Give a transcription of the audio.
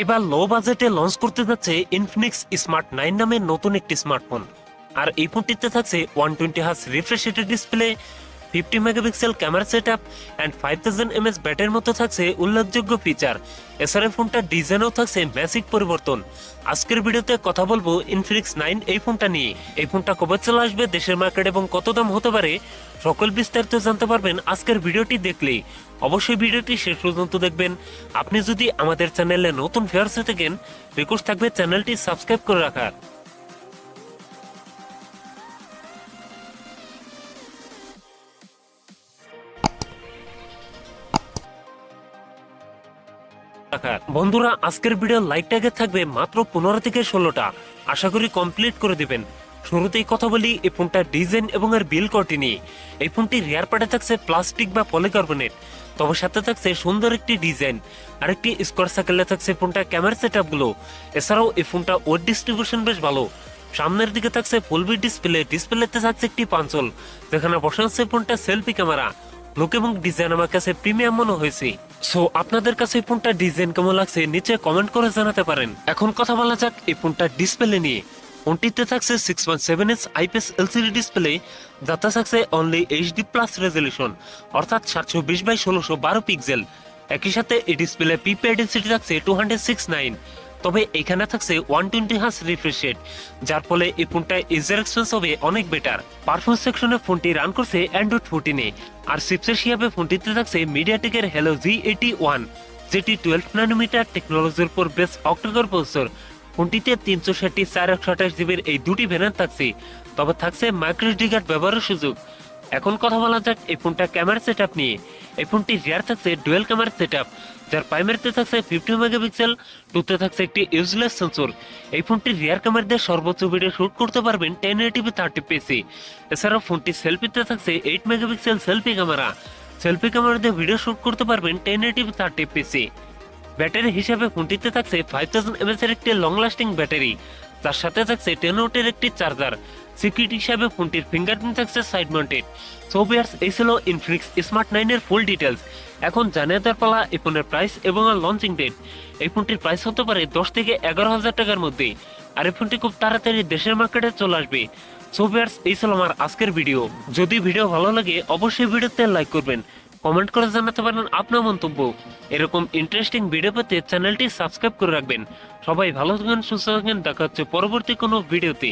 এবার লো বাজেটে লঞ্চ করতে যাচ্ছে ইনফিনিক্স স্মার্ট 9 নামের নতুন একটি স্মার্টফোন। আর এই ফোনটিতে থাকছে 120 হার্জ রিফ্রেশ রেটের display, 50 megapixel camera setup and 5000 mAh ব্যাটারির মতো থাকছে উল্লেখযোগ্য ফিচার। এছাড়া ফোনটার ডিজাইনেও থাকছে ম্যাসিভ পরিবর্তন। আজকের ভিডিওতে কথা বলবো ইনফিনিক্স 9 এই ফোনটা নিয়ে। এই ফোনটা কবে চলে আসবে দেশের মার্কেট এবং কত দাম হতে পারে সকল বিস্তারিত জানতে পারবেন আজকের ভিডিওটি দেখলেই। অবশ্যই ভিডিওটি শেষ পর্যন্ত দেখবেন। আপনি যদি আমাদের চ্যানেলে নতুন ভিউয়ার্স হয়ে থাকেন, রিকোয়েস্ট থাকবে চ্যানেলটি সাবস্ক্রাইব করে রাখার। বন্ধুরা, আজকের ভিডিও লাইক ট্যাগে থাকবে মাত্র 15 থেকে 16টা। আশা করি কমপ্লিট করে দিবেন। শুরুতেই কথা বলি এই ফোনটার ডিজাইন এবং এর বিল কোয়ালিটি নিয়ে। এই ফোনটি রিয়ার পার্টে থাকছে প্লাস্টিক বা পলিকার্বনেট, তবে সাথে থাকছে সুন্দর একটি ডিজাইন। আর একটি স্কোয়ার সার্কেলে থাকছে ফোনটার ক্যামেরা সেটআপ গুলো। এছাড়াও এই ফোনটা ওয়েট ডিস্ট্রিবিউশন বেশ ভালো। সামনের দিকে থাকছে ফুল বি ডিসপ্লেতে থাকছে একটি পাঞ্চল, যেখানে বসাচ্ছে ফোনটা সেলফি ক্যামেরা। লুক এবং ডিজাইন আমার কাছে প্রিমিয়াম মনে হয়েছে। সো আপনাদের কাছে এই ফোনটার ডিজাইন কেমন লাগছে নিচে কমেন্ট করে জানাতে পারেন। এখন কথা বলা যাক এই ফোনটার ডিসপ্লে নিয়ে। ফোনটিতে থাকছে 6.7 ইঞ্চ আইপিএস এলসিডি ডিসপ্লে, যাতে থাকছে অনলি এইচডি প্লাস রেজলিউশন, অর্থাৎ 720x1612 পিক্সেল। একই সাথে এই ডিসপ্লে পিপি ডেনসিটি থাকছে 269। তবে এখানে থাকছে 120 হার্জ রিফ্রেশ রেট, যার ফলে এই ফোনটা ইউজার এক্সপিরিয়েন্স হবে অনেক বেটার। পারফরমেন্স সেকশনে ফোনটি রান করছে অ্যান্ড্রয়েড 14-এ। আর চিপসেট হিসাবে ফোনটিতে থাকছে মিডিয়াটেকের হেলো G81, যেটি 12 ন্যানোমিটার টেকনোলজির উপর বেস অক্টাকোর প্রসেসর। ফোনটিতে 360 428 জিবির এই দুটি ভ্যারিয়েন্ট থাকছে, তবে থাকছে মাইক্রো SD কার্ড ব্যবহারের সুযোগ। এখন কথা বলা যাক এই ফোনটা ক্যামেরা সেটআপ নিয়ে। এই ফোনটি রিয়ার থাকছে ডুয়েল ক্যামেরা সেটআপ, যার প্রাইমারিতে থাকছে 50 মেগাপিক্সেল, টুতে থাকছে একটি ইউজলেস সেন্সর। এই ফোনটি রিয়ার ক্যামেরা দিয়ে সর্বোচ্চ ভিডিও শুট করতে পারবেন 1080p 30fps। এছাড়াও ফোনটি সেলফিতে থাকছে 8 megapixel selfie camera. Selfie camera দিয়ে ভিডিও শুট করতে পারবেন 1080p 30fps। ব্যাটারি হিসাবে ফোনটিতে থাকছে 5000 mAh এর একটি লং লাস্টিং ব্যাটারি, তার সাথে থাকছে 10 ওয়াটের একটি চার্জার। সিকিউরিটি হিসাবে ফোনটির ফিঙ্গারপ্রিন্ট থাকছে সাইড মাউন্টেড। সো ভিউয়ার্স, এই ছিল ইনফিনিক্স স্মার্ট 9 এর ফুল ডিটেলস। এখন জানিয়ে দেওয়ার পালা এই ফোনের প্রাইস এবং লঞ্চিং ডেট। এই ফোনটির প্রাইস হতে পারে 10 থেকে 11,000 টাকার মধ্যে। আর এই ফোনটি খুব তাড়াতাড়ি দেশের মার্কেটে চলে আসবে। সো ভিউয়ার্স, এই ছিল আমার আজকের ভিডিও। যদি ভিডিও ভালো লাগে অবশ্যই ভিডিওতে লাইক করবেন, কমেন্ট করে জানাতে পারেন আপনার মন্তব্য। এরকম ইন্টারেস্টিং ভিডিও পেতে চ্যানেলটি সাবস্ক্রাইব করে রাখবেন। সবাই ভালো থাকেন, সুস্থ থাকেন। দেখা হচ্ছে পরবর্তী কোনো ভিডিওতে।